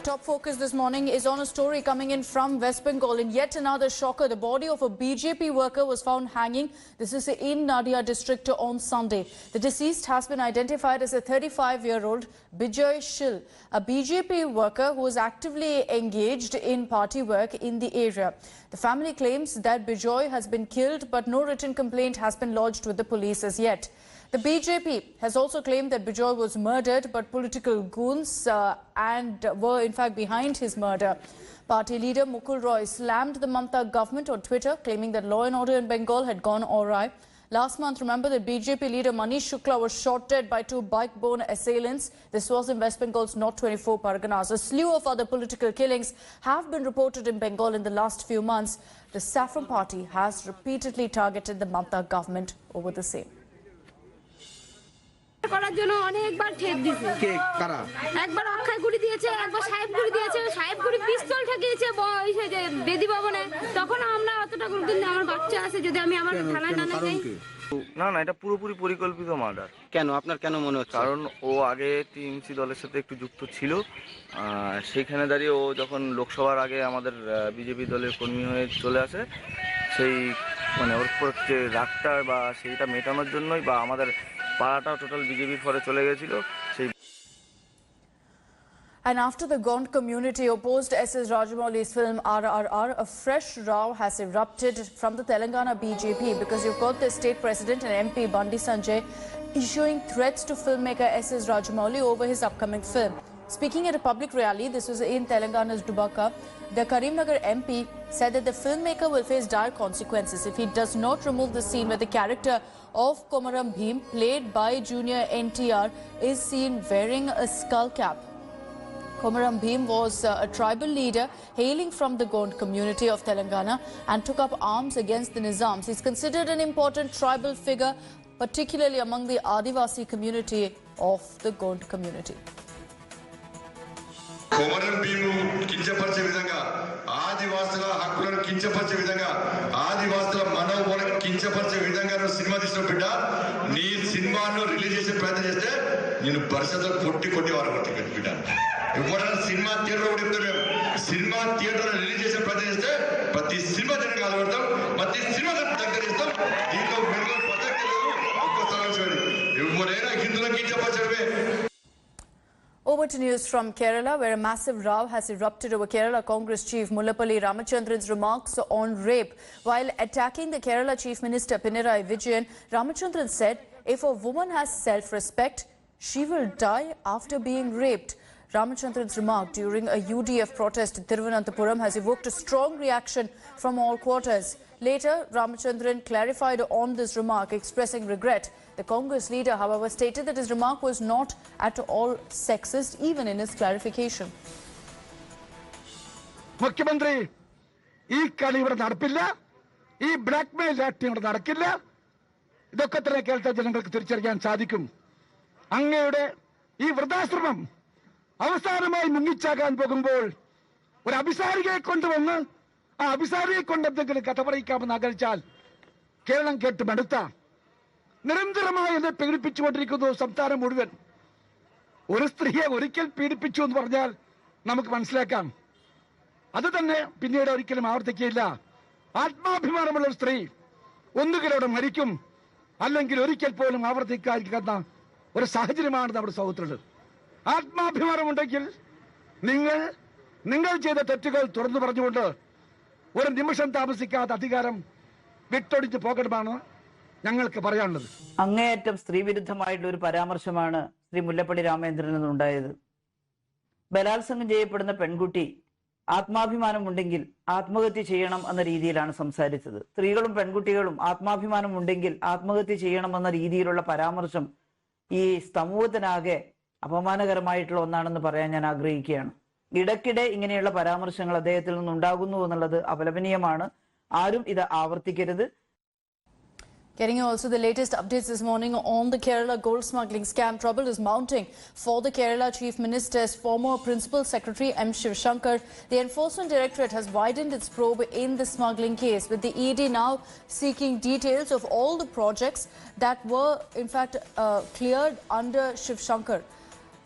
Top focus this morning is on a story coming in from West Bengal. In yet another shocker, the body of a BJP worker was found hanging. This is in Nadia district on Sunday. The deceased has been identified as a 35-year-old Bijoy Shil, a BJP worker who was actively engaged in party work in the area. The family claims that Bijoy has been killed, but no written complaint has been lodged with the police as yet. The BJP has also claimed that Bijoy was murdered, but political goons were in fact behind his murder. Party leader Mukul Roy slammed the Mamata government on Twitter, claiming that law and order in Bengal had gone awry. Last month, remember, the BJP leader Manish Shukla was shot dead by two bike-borne assailants. This was in West Bengal's North 24 Parganas. A slew of other political killings have been reported in Bengal in the last few months. The Saffron Party has repeatedly targeted the Mamata government over the same. করার জন্য অনেকবার ঠেক দিয়েছে কে কারা একবার অক্ষয় গুড়ি দিয়েছে একবার সাহেব গুড়ি দিয়েছে সাহেব গুড়ি পিস্তল ঠেকিয়েছে ওই যে বেদি ভবনে তখন আমরা অতটা কিন্তু আমার বাচ্চা আছে যদি আমি আমার থানায় না যাই না না এটা পুরোপুরি পরিকল্পিত মার্ডার কেন আপনার কেন মনে হচ্ছে কারণ ও আগে টিএমসি দলের সাথে একটু যুক্ত ছিল সেইখানে দাঁড়িয়ে ও যখন লোকসভার আগে আমাদের বিজেপি দলের কর্মী হয়ে চলে আসে সেই মানে ওর উপর যে রাগটা বা সেইটা মেটানোর জন্যই বা আমাদের And after the Gond community opposed SS Rajamouli's film RRR, a fresh row has erupted from the Telangana BJP because you've got the state president and MP Bandi Sanjay issuing threats to filmmaker SS Rajamouli over his upcoming film. Speaking at a public rally, this was in Telangana's Dubaka, the Karimnagar MP said that the filmmaker will face dire consequences if he does not remove the scene where the character of Komaram Bhim, played by junior NTR, is seen wearing a skull cap. Komaram Bhim was a tribal leader hailing from the Gond community of Telangana and took up arms against the Nizams. He's considered an important tribal figure, particularly among the Adivasi community of the Gond community. Komaram Bhim కించపరిచే విధంగా ఆదివాసుల హక్కులను కించపరిచే విధంగా ఆదివాసుల మనోభావాలను కించపరిచే విధంగా సినిమా తీసిన బిడ్డ నీ సినిమాను రిలీజ్ చేసే ప్రయత్నం చేస్తే నేను పరిషత్తులో కొట్టి వారు బిడ్డ ఎవరైనా సినిమా థియేటర్ కూడా చెప్తాం మేము సినిమా థియేటర్ రిలీజ్ చేసే ప్రయత్నం చేస్తే ప్రతి సినిమా దగ్గర కాలబెడతాం ప్రతి సినిమా దగ్గర ఇస్తాం దీంట్లో బెంగళూరు ప్రసక్తి లేదు ఒక్క స్థలం ఎవరైనా హిందువులను కించపరచడమే. Over to news from Kerala, where a massive row has erupted over Kerala Congress chief Mullapalli Ramachandran's remarks on rape. While attacking the Kerala Chief Minister Pinarayi Vijayan, Ramachandran said if a woman has self-respect, she will die after being raped. Ramachandran's remark during a UDF protest in Thiruvananthapuram has evoked a strong reaction from all quarters. Later, Ramachandran clarified on this remark, expressing regret. The Congress leader, however, stated that his remark was not at all sexist, even in his clarification. മുഖ്യമന്ത്രി ഈ കളി ഇവിടെ നടപ്പില്ല ഈ blackmail act ഇവിടെ നടക്കില്ല ഇതൊക്കെ തന്നെ കേരളത്തിലെ ജനങ്ങൾക്ക് തിരിച്ചറിയാൻ സാധിക്കും അങ്ങയുടെ ഈ വൃദ്ധാശ്രമം അവസാനമായി മുങ്ങിച്ചാകാൻ പോകുമ്പോൾ ഒരു അഭിസാരികയെ കൊണ്ടുവന്ന് ആ അഭിസാരിയെ കൊണ്ട് എന്തെങ്കിലും കഥ പറയിക്കാമെന്ന് ആഗ്രഹിച്ചാൽ കേരളം കേട്ട് മടുത്ത നിരന്തരമായി എന്നെ പീഡിപ്പിച്ചുകൊണ്ടിരിക്കുന്നു സംസ്ഥാനം മുഴുവൻ ഒരു സ്ത്രീയെ ഒരിക്കൽ പീഡിപ്പിച്ചു എന്ന് പറഞ്ഞാൽ നമുക്ക് മനസ്സിലാക്കാം അത് തന്നെ പിന്നീട് ഒരിക്കലും ആവർത്തിക്കില്ല ആത്മാഭിമാനമുള്ള ഒരു സ്ത്രീ ഒന്നുകിലൂടെ മരിക്കും അല്ലെങ്കിൽ ഒരിക്കൽ പോലും ആവർത്തിക്കാതിരിക്കുന്ന ഒരു സാഹചര്യമാണ് നമ്മുടെ സമൂഹത്തിലുള്ളത് ആത്മാഭിമാനമുണ്ടെങ്കിൽ നിങ്ങൾ ചെയ്ത തെറ്റുകൾ തുറന്നു പറഞ്ഞുകൊണ്ട് ഒരു നിമിഷം താമസിക്കാത്ത അധികാരം വിട്ടൊടിച്ച് പോകണമെന്നാണ് ഞങ്ങൾക്ക് പറയാനുള്ളത്. അങ്ങേയറ്റം സ്ത്രീവിരുദ്ധമായിട്ടുള്ള ഒരു പരാമർശമാണ് ശ്രീ മുല്ലപ്പള്ളി രാമചന്ദ്രനിൽ നിന്നുണ്ടായത്. ബലാത്സംഗം ചെയ്യപ്പെടുന്ന പെൺകുട്ടി ആത്മാഭിമാനമുണ്ടെങ്കിൽ ആത്മഹത്യ ചെയ്യണം എന്ന രീതിയിലാണ് സംസാരിച്ചത്. സ്ത്രീകളും പെൺകുട്ടികളും ആത്മാഭിമാനമുണ്ടെങ്കിൽ ആത്മഹത്യ ചെയ്യണം എന്ന രീതിയിലുള്ള പരാമർശം ഈ സമൂഹത്തിനാകെ അപമാനകരമായിട്ടുള്ള ഒന്നാണെന്ന് പറയാൻ ഞാൻ ആഗ്രഹിക്കുകയാണ്. ഇടയ്ക്കിടെ ഇങ്ങനെയുള്ള പരാമർശങ്ങൾ അദ്ദേഹത്തിൽ നിന്നുണ്ടാകുന്നു എന്നുള്ളത് അപലപനീയമാണ്. ആരും ഇത് ആവർത്തിക്കരുത്. Getting you also the latest updates this morning on the Kerala gold smuggling scam. Trouble is mounting for the Kerala Chief Minister's former Principal Secretary M. Shivshankar. The Enforcement Directorate has widened its probe in the smuggling case, with the ED now seeking details of all the projects that were in fact cleared under Shivshankar.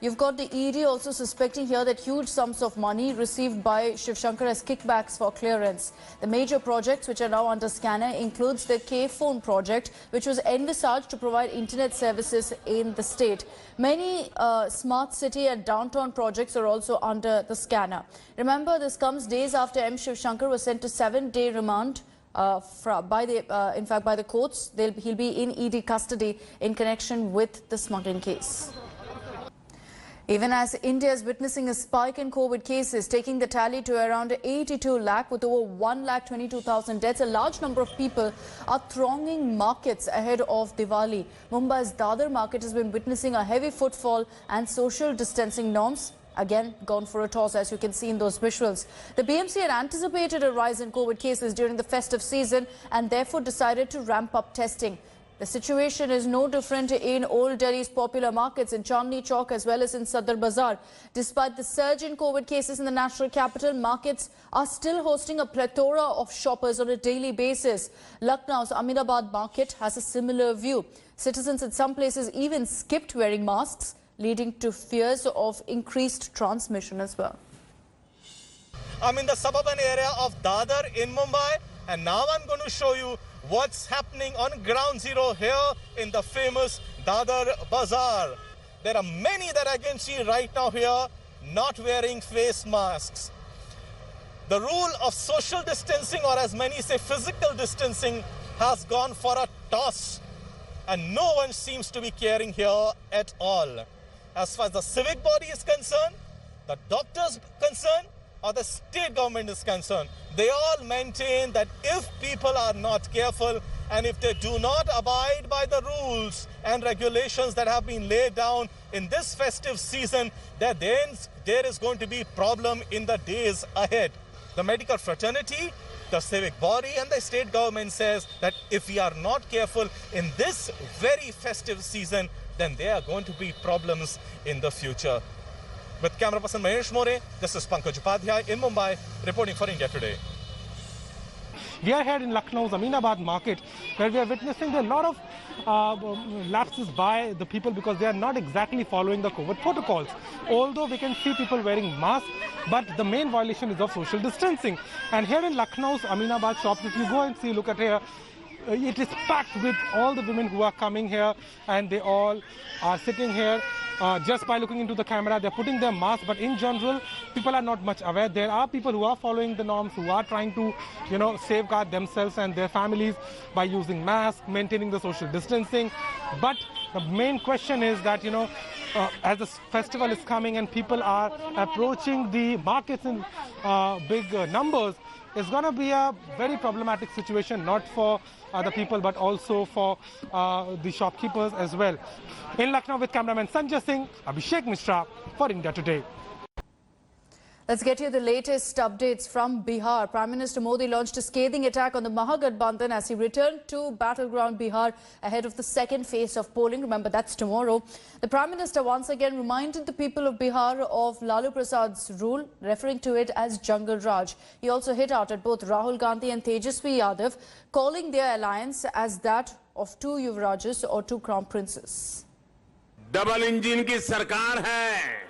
You've got the ED also suspecting here that huge sums of money received by Shiv Shankar as kickbacks for clearance. The major projects which are now under scanner includes the K-Phone project, which was envisaged to provide internet services in the state. Many smart city and downtown projects are also under the scanner. Remember, this comes days after M. Shiv Shankar was sent to 7-day remand by the courts. He'll be in ED custody in connection with the smuggling case. Even as India is witnessing a spike in COVID cases, taking the tally to around 82 lakh with over 1,22,000 deaths, a large number of people are thronging markets ahead of Diwali. Mumbai's Dadar market has been witnessing a heavy footfall and social distancing norms again gone for a toss, as you can see in those visuals. The BMC had anticipated a rise in COVID cases during the festive season and therefore decided to ramp up testing. The situation is no different in Old Delhi's popular markets in Chandni Chowk as well as in Sadar Bazaar. Despite the surge in COVID cases in the national capital, markets are still hosting a plethora of shoppers on a daily basis. Lucknow's Aminabad market has a similar view. Citizens in some places even skipped wearing masks, leading to fears of increased transmission as well. I'm in the suburban area of Dadar in Mumbai, and now I'm going to show you what's happening on ground zero here in the famous Dadar Bazaar. There are many that I can see right now here not wearing face masks. The rule of social distancing, or as many say physical distancing, has gone for a toss, and no one seems to be caring here at all. As far as the civic body is concerned, the doctors concerned, or the state government is concerned, they all maintain that if people are not careful and if they do not abide by the rules and regulations that have been laid down in this festive season, that then there is going to be problem in the days ahead. The medical fraternity, the civic body and the state government says that if we are not careful in this very festive season, then there are going to be problems in the future. With camera person Mahesh More, this is Pankaj Upadhyay in Mumbai, reporting for India Today. We are here in Lucknow's Aminabad market, where we are witnessing a lot of lapses by the people because they are not exactly following the COVID protocols. Although we can see people wearing masks, but the main violation is of social distancing. And here in Lucknow's Aminabad shops, if you go and see, look at here, it is packed with all the women who are coming here, and they all are sitting here. Just by looking into the camera, they're putting their mask, but in general, people are not much aware. There are people who are following the norms, who are trying to, safeguard themselves and their families by using masks, maintaining the social distancing. But the main question is that, as the festival is coming and people are approaching the markets in big numbers, it's going to be a very problematic situation, not for the people, but also for the shopkeepers as well. In Lucknow with cameraman Sanjay Singh, Abhishek Mishra for India Today. Let's get you the latest updates from Bihar. Prime Minister Modi launched a scathing attack on the Mahagathbandhan as he returned to battleground Bihar ahead of the second phase of polling. Remember, that's tomorrow. The Prime Minister once again reminded the people of Bihar of Lalu Prasad's rule, referring to it as Jungle Raj. He also hit out at both Rahul Gandhi and Tejaswi Yadav, calling their alliance as that of two Yuvrajas or two crown princes. Double engine की सरकार है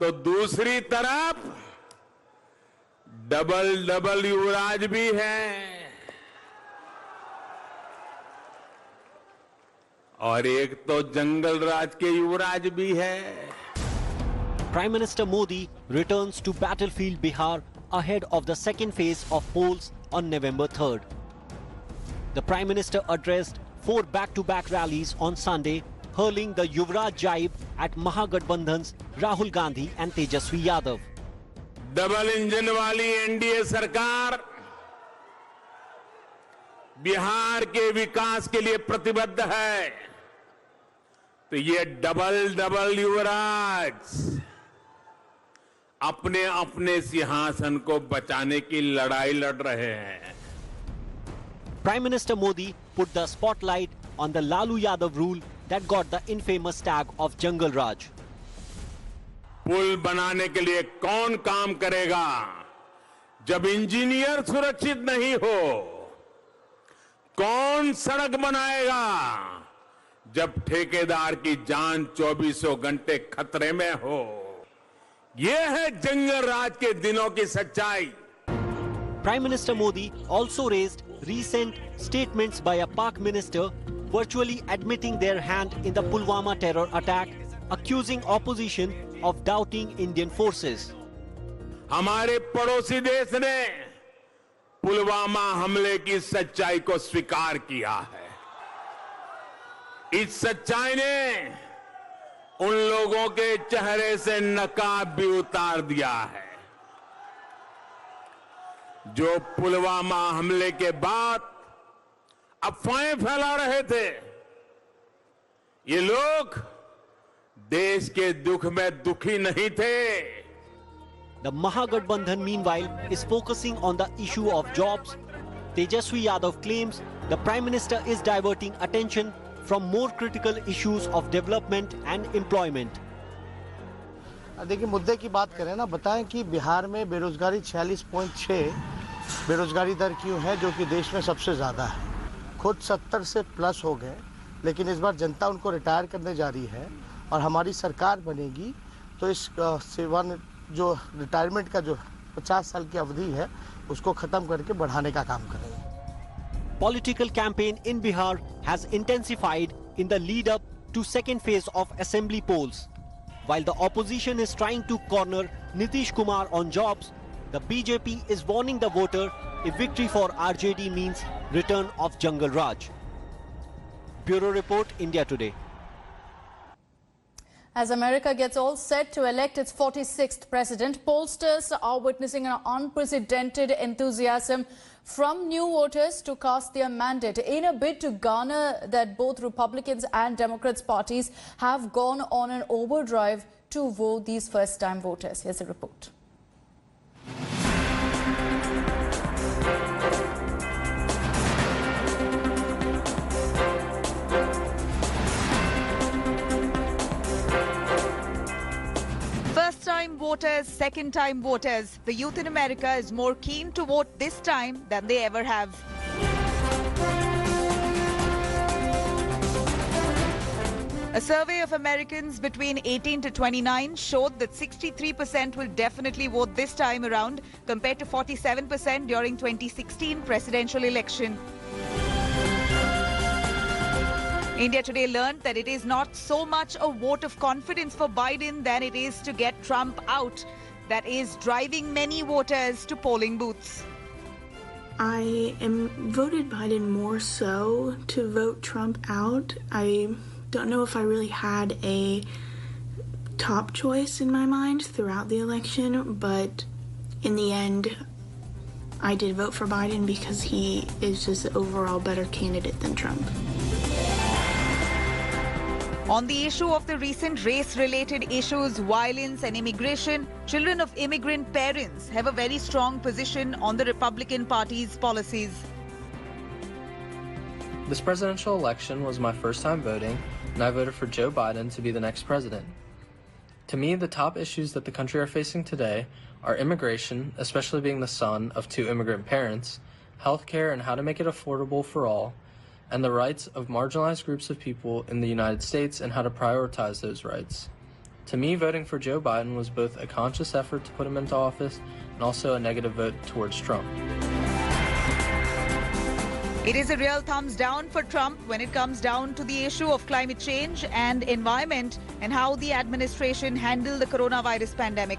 तो दूसरी तरफ double युवराज भी है और एक तो जंगल राज के युवराज भी है. Prime Minister Modi returns to battlefield Bihar ahead of the second phase of polls on November 3rd. The Prime Minister addressed 4 back-to-back rallies on Sunday, hurling the Yuvraj jibe at Mahagathbandhan's Rahul Gandhi and Tejaswi Yadav. Double engine वाली NDA सरकार बिहार के विकास के लिए प्रतिबद्ध है, तो ये double युवराज अपने अपने सिंहासन को बचाने की लड़ाई लड़ रहे हैं. Prime Minister Modi put the spotlight on the Lalu Yadav rule that got the infamous tag of Jungle Raj. पुल बनाने के लिए कौन काम करेगा जब इंजीनियर सुरक्षित नहीं हो? कौन सड़क बनाएगा जब ठेकेदार की जान 24 घंटे खतरे में हो। ये है जंगल राज के दिनों की सच्चाई। Prime Minister Modi also raised recent statements by a Pak minister virtually admitting their hand in the Pulwama terror attack, accusing opposition of doubting Indian forces. हमारे पड़ोसी देश ने पुलवामा हमले की सच्चाई को स्वीकार किया है। इस सच्चाई ने उन लोगों के चेहरे से नकाब भी उतार दिया है जो पुलवामा हमले के बाद अफवाहें फैला रहे थे। ये लोग देश के दुख में दुखी नहीं थे। The Mahagathbandhan, meanwhile, is focusing on the issue of jobs. Tejaswi Yadav claims the Prime Minister is diverting attention from more critical issues of development and employment. देखिए, मुद्दे की बात करें ना, बताएं कि बिहार में बेरोजगारी 46.6 बेरोजगारी दर क्यों है, जो कि देश में सबसे ज़्यादा है। खुद 70 से प्लस हो गए, लेकिन इस बार जनता उनको रिटायर करने जा रही है और हमारी सरकार बनेगी तो इस सेवा जो रिटायरमेंट का जो 50 साल की अवधि है उसको खत्म करके बढ़ाने का काम करेंगे। Political campaign in Bihar has intensified in the lead up to second phase of assembly polls. While the opposition is trying to corner Nitish Kumar on jobs, the BJP is warning the voter if victory for RJD means return of Jungle Raj. Bureau Report, India Today. As America gets all set to elect its 46th president, pollsters are witnessing an unprecedented enthusiasm from new voters to cast their mandate in a bid to garner that both Republicans and Democrats parties have gone on an overdrive to vote these first-time voters. Here's a report. First-time voters, second-time voters. The youth in America is more keen to vote this time than they ever have. A survey of Americans between 18 to 29 showed that 63% will definitely vote this time around, compared to 47% during 2016 presidential election. India Today learned that it is not so much a vote of confidence for Biden than it is to get Trump out that is driving many voters to polling booths. I voted Biden more so to vote Trump out. I don't know if I really had a top choice in my mind throughout the election, but in the end, I did vote for Biden because he is just an overall better candidate than Trump. On the issue of the recent race-related issues, violence and immigration, children of immigrant parents have a very strong position on the Republican Party's policies. This presidential election was my first time voting, and I voted for Joe Biden to be the next president. To me, the top issues that the country are facing today are immigration, especially being the son of two immigrant parents, healthcare and how to make it affordable for all, and the rights of marginalized groups of people in the United States and how to prioritize those rights. To me, voting for Joe Biden was both a conscious effort to put him into office and also a negative vote towards Trump. It is a real thumbs down for Trump when it comes down to the issue of climate change and environment and how the administration handled the coronavirus pandemic.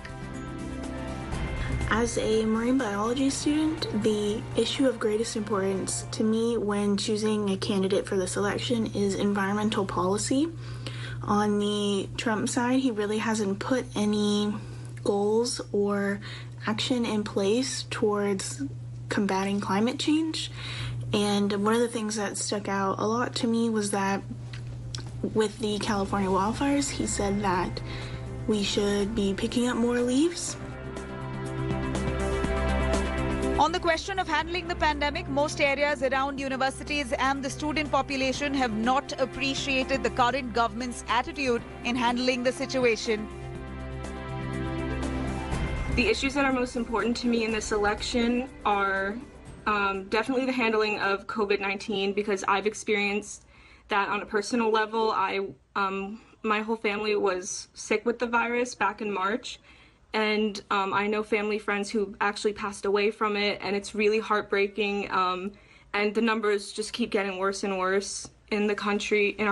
As a marine biology student, the issue of greatest importance to me when choosing a candidate for this election is environmental policy. On the Trump side, he really hasn't put any goals or action in place towards combating climate change. And one of the things that stuck out a lot to me was that with the California wildfires, he said that we should be picking up more leaves. On the question of handling the pandemic, most areas around universities and the student population have not appreciated the current government's attitude in handling the situation. The issues that are most important to me in this election are definitely the handling of COVID-19, because I've experienced that on a personal level, my whole family was sick with the virus back in March. And I know family friends who actually passed away from it, and it's really heartbreaking. And the numbers just keep getting worse and worse in our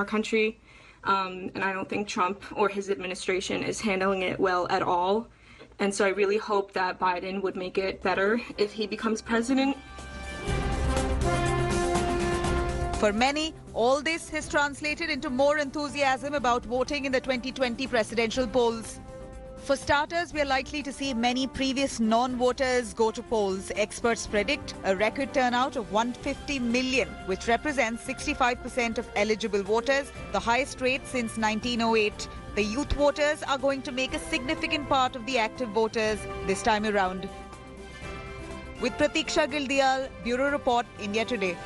country. And I don't think Trump or his administration is handling it well at all. And so I really hope that Biden would make it better if he becomes president. For many, all this has translated into more enthusiasm about voting in the 2020 presidential polls. For starters, we are likely to see many previous non-voters go to polls. Experts predict a record turnout of 150 million, which represents 65% of eligible voters, the highest rate since 1908. The youth voters are going to make a significant part of the active voters this time around. With Pratiksha Gildiyal, Bureau Report, India Today.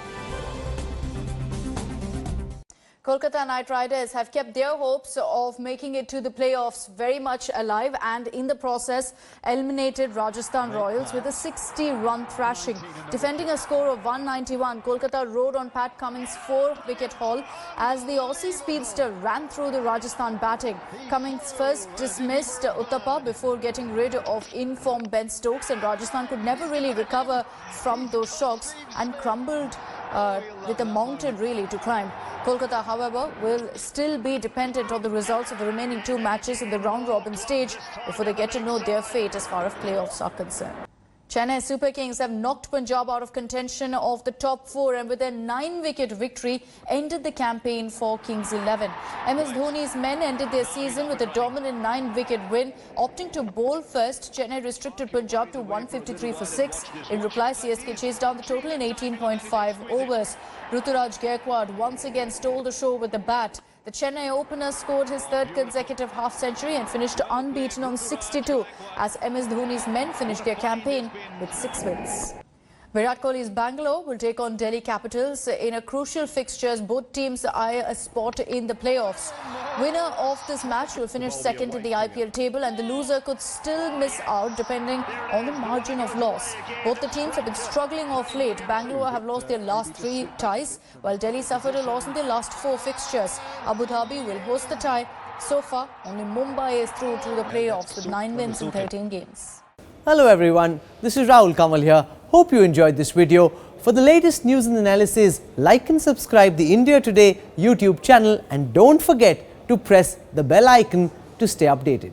Kolkata Knight Riders have kept their hopes of making it to the playoffs very much alive and in the process eliminated Rajasthan Royals with a 60-run thrashing. Defending a score of 191, Kolkata rode on Pat Cummins' 4-wicket haul as the Aussie speedster ran through the Rajasthan batting. Cummins first dismissed Uthappa before getting rid of in-form Ben Stokes, and Rajasthan could never really recover from those shocks and crumbled with a mountain really to climb. Kolkata, however, will still be dependent on the results of the remaining 2 matches in the round-robin stage before they get to know their fate as far as playoffs are concerned. Chennai Super Kings have knocked Punjab out of contention of the top 4 and with a 9-wicket victory ended the campaign for Kings 11. MS Dhoni's men ended their season with a dominant 9-wicket win. Opting to bowl first, Chennai restricted Punjab to 153 for 6. In reply, CSK chased down the total in 18.5 overs. Ruturaj Gaikwad once again stole the show with the bat. The Chennai opener scored his 3rd consecutive half-century and finished unbeaten on 62 as MS Dhoni's men finished their campaign with 6 wins. Virat Kohli's Bangalore will take on Delhi Capitals in a crucial fixture as both teams eye a spot in the playoffs. Winner of this match will finish 2nd in the IPL table and the loser could still miss out depending on the margin of loss. Both the teams have been struggling of late. Bangalore have lost their last 3 ties while Delhi suffered a loss in their last 4 fixtures. Abu Dhabi will host the tie. So far, only Mumbai is through to the playoffs with 9 wins in 13 games. Hello everyone, this is Rahul Kamal here. Hope you enjoyed this video. For the latest news and analysis, like and subscribe the India Today YouTube channel and don't forget to press the bell icon to stay updated.